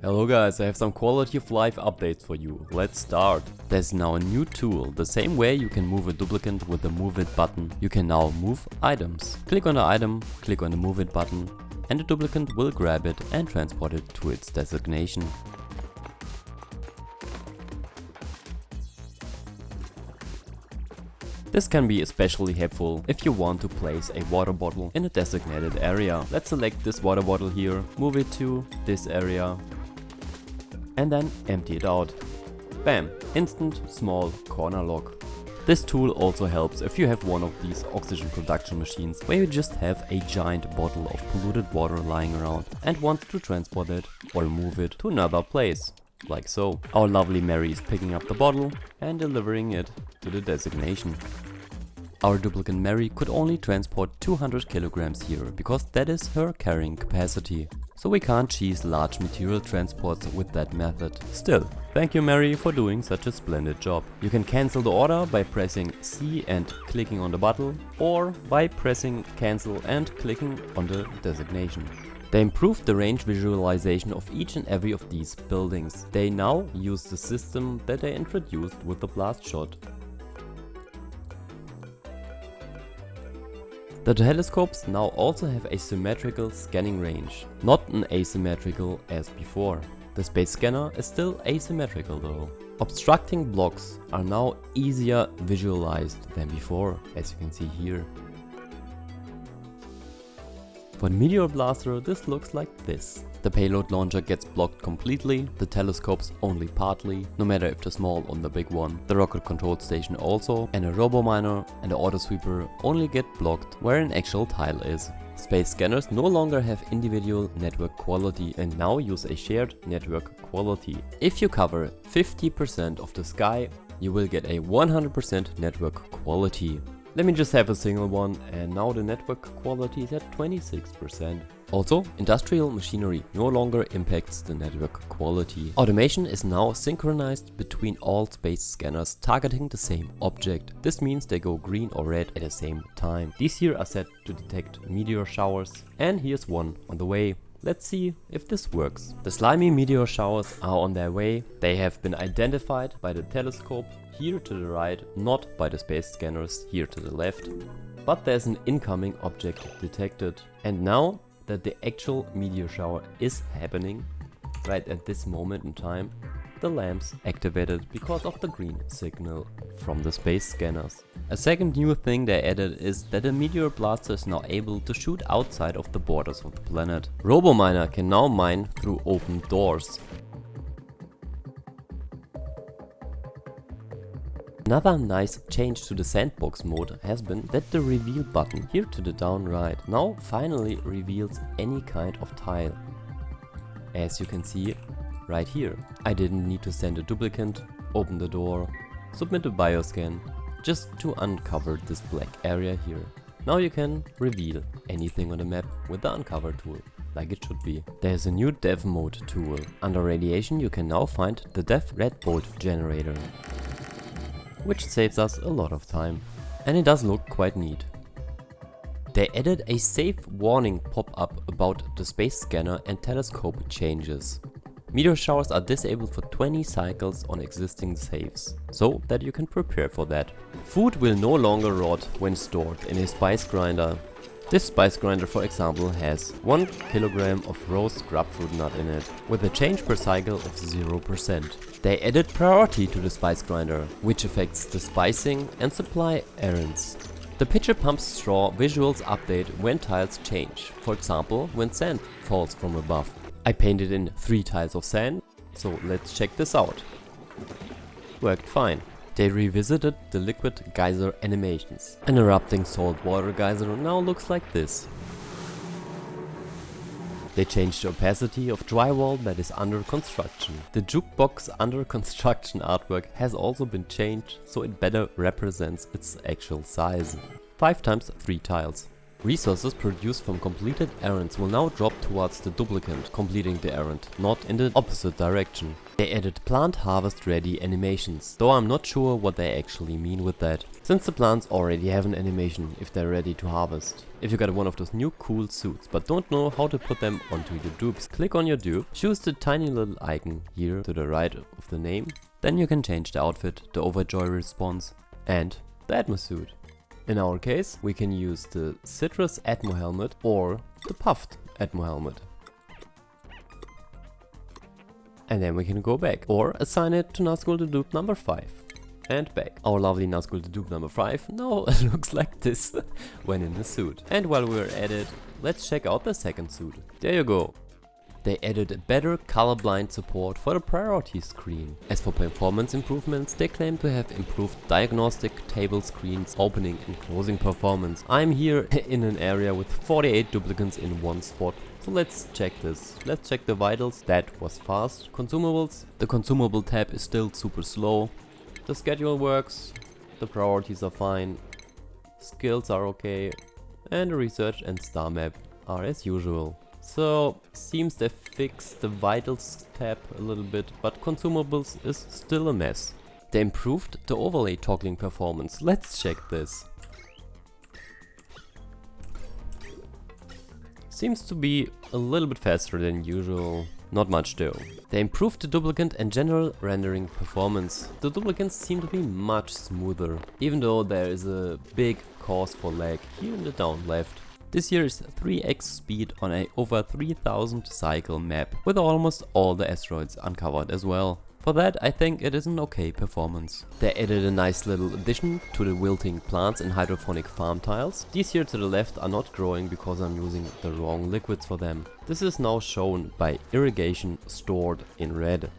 Hello guys, I have some quality of life updates for you. Let's start. There's now a new tool. The same way you can move a duplicant with the move it button, you can now move items. Click on the item, click on the move it button, and the duplicant will grab it and transport it to its designation. This can be especially helpful if you want to place a water bottle in a designated area. Let's select this water bottle here, move it to this area, and then empty it out. Bam! Instant small corner lock. This tool also helps if you have one of these oxygen production machines where you just have a giant bottle of polluted water lying around and want to transport it or move it to another place. Like so. Our lovely Mary is picking up the bottle and delivering it to the designation. Our duplicant Mary could only transport 200 kilograms here, because that is her carrying capacity. So we can't cheese large material transports with that method. Still, thank you Mary for doing such a splendid job. You can cancel the order by pressing C and clicking on the bottle, or by pressing cancel and clicking on the designation. They improved the range visualization of each and every of these buildings. They now use the system that they introduced with the blast shot. The telescopes now also have a symmetrical scanning range, not an asymmetrical as before. The space scanner is still asymmetrical though. Obstructing blocks are now easier visualized than before, as you can see here. For the Meteor blaster, this looks like this. The payload launcher gets blocked completely, the telescopes only partly, no matter if the small or the big one. The rocket control station also, and a robo-miner and the auto sweeper only get blocked where an actual tile is. Space scanners no longer have individual network quality and now use a shared network quality. If you cover 50% of the sky, you will get a 100% network quality. Let me just have a single one, and now the network quality is at 26%. Also, industrial machinery no longer impacts the network quality. Automation is now synchronized between all space scanners targeting the same object. This means they go green or red at the same time. These here are set to detect meteor showers, and here's one on the way. Let's see if this works. The slimy meteor showers are on their way. They have been identified by the telescope here to the right, not by the space scanners here to the left. But there's an incoming object detected. And now that the actual meteor shower is happening, right at this moment in time, the lamps activated because of the green signal from the space scanners. A second new thing they added is that the Meteor blaster is now able to shoot outside of the borders of the planet. RoboMiner can now mine through open doors. Another nice change to the Sandbox mode has been that the reveal button here to the down right now finally reveals any kind of tile. As you can see right here. I didn't need to send a duplicant, open the door, submit a bioscan, just to uncover this black area here. Now you can reveal anything on the map with the uncover tool, like it should be. There's a new dev mode tool. Under radiation you can now find the dev red bolt generator, which saves us a lot of time. And it does look quite neat. They added a safe warning pop-up about the space scanner and telescope changes. Meteor showers are disabled for 20 cycles on existing saves, so that you can prepare for that. Food will no longer rot when stored in a spice grinder. This spice grinder, for example, has 1 kilogram of roast grapefruit nut in it, with a change per cycle of 0%. They added priority to the spice grinder, which affects the spicing and supply errands. The pitcher pumps straw visuals update when tiles change, for example when sand falls from above. I painted in 3 tiles of sand, so let's check this out. Worked fine. They revisited the liquid geyser animations. An erupting saltwater geyser now looks like this. They changed the opacity of drywall that is under construction. The jukebox under construction artwork has also been changed so it better represents its actual size. 5 times 3 tiles. Resources produced from completed errands will now drop towards the duplicant completing the errand, not in the opposite direction. They added plant harvest ready animations, though I'm not sure what they actually mean with that, since the plants already have an animation if they're ready to harvest. If you got one of those new cool suits but don't know how to put them onto your dupes, click on your dupe, choose the tiny little icon here to the right of the name, then you can change the outfit, the overjoy response and the Atmo suit. In our case, we can use the Citrus Atmo helmet or the Puffed Atmo helmet. And then we can go back or assign it to Nazgul the Dupe number 5. And back. Our lovely Nazgul the Dupe number 5 now looks like this when in the suit. And while we're at it, let's check out the second suit. There you go. They added a better colorblind support for the priority screen. As for performance improvements, they claim to have improved diagnostic table screens opening and closing performance. I'm here in an area with 48 duplicants in one spot. So let's check this. Let's check the vitals. That was fast. Consumables. The consumable tab is still super slow. The schedule works. The priorities are fine. Skills are okay. And the research and star map are as usual. So, seems they fixed the vitals tab a little bit, but consumables is still a mess. They improved the overlay toggling performance. Let's check this. Seems to be a little bit faster than usual. Not much though. They improved the duplicant and general rendering performance. The duplicants seem to be much smoother, even though there is a big cause for lag here in the down left. This year is 3x speed on a over 3000 cycle map, with almost all the asteroids uncovered as well. For that I think it is an okay performance. They added a nice little addition to the wilting plants and hydroponic farm tiles. These here to the left are not growing because I'm using the wrong liquids for them. This is now shown by irrigation stored in red.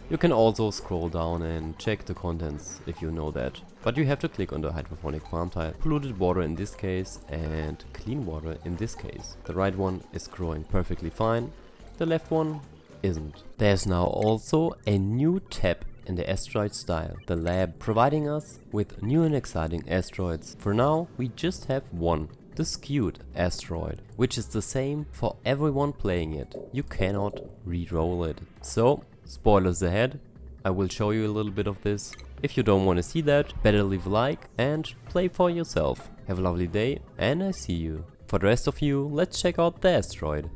You can also scroll down and check the contents if you know that. But you have to click on the hydroponic farm tile. Polluted water in this case and clean water in this case. The right one is growing perfectly fine, the left one isn't. There's now also a new tab in the asteroid style, the lab, providing us with new and exciting asteroids. For now we just have one, the skewed asteroid, which is the same for everyone playing it. You cannot re-roll it. So, spoilers ahead, I will show you a little bit of this. If you don't want to see that, better leave a like and play for yourself. Have a lovely day and I see you. For the rest of you, let's check out the asteroid.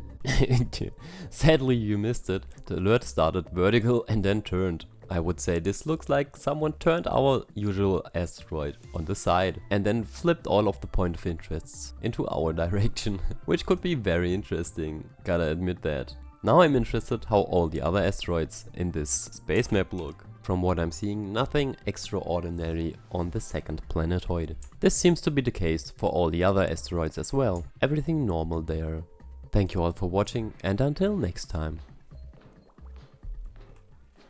Sadly you missed it. The alert started vertical and then turned. I would say this looks like someone turned our usual asteroid on the side and then flipped all of the point of interests into our direction, which could be very interesting, gotta admit that. Now I'm interested how all the other asteroids in this space map look. From what I'm seeing, nothing extraordinary on the second planetoid. This seems to be the case for all the other asteroids as well. Everything normal there. Thank you all for watching and until next time.